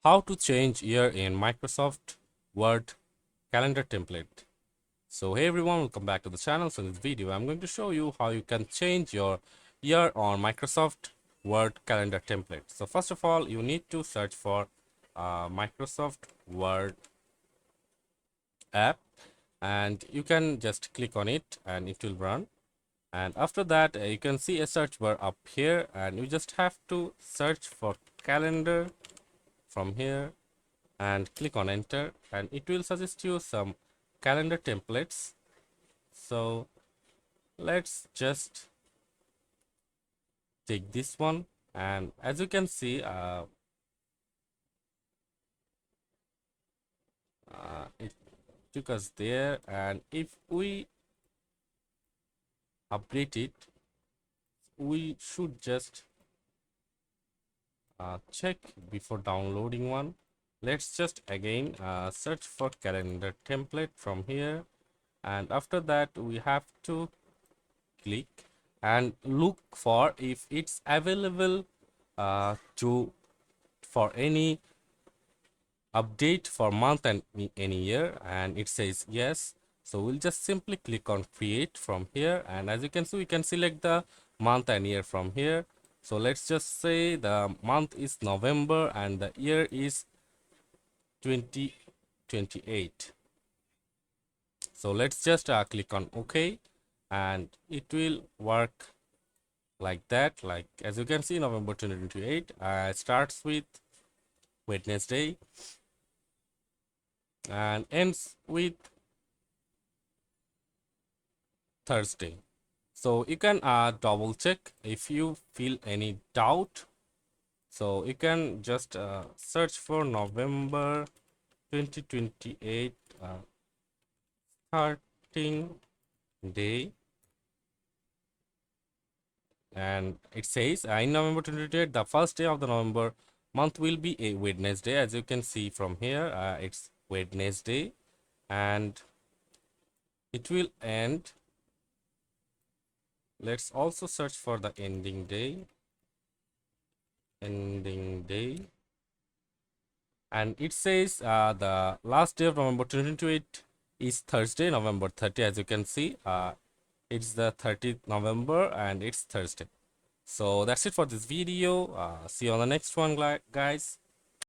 How to change year in Microsoft Word calendar template. So hey everyone, welcome back to the channel. So in this video I'm going to show you how you can change your year on Microsoft Word calendar template. So first of all, you need to search for Microsoft Word app, and you can just click on it and it will run. And after that, you can see a search bar up here, and you just have to search for calendar from here and click on enter, and it will suggest you some calendar templates. So let's just take this one, and as you can see, it took us there. And if we update it, we should just check before downloading one. Let's just again search for calendar template from here, and after that we have to click and look for if it's available to for any update for month and any year, and it says yes. So we'll just simply click on create from here, and as you can see, we can select the month and year from here. So let's just say the month is November and the year is 2028. So let's just click on OK, and it will work like that. Like as you can see, November 2028 starts with Wednesday and ends with Thursday. So you can double check if you feel any doubt. So you can just search for November 2028 starting day, and it says in November 2028 the first day of the November month will be a Wednesday. As you can see from here, it's Wednesday, and it will end. Let's also search for the ending day, and it says the last day of November 2028 is Thursday, November 30. As you can see, it's the 30th November and it's Thursday. So that's it for this video. See you on the next one, guys.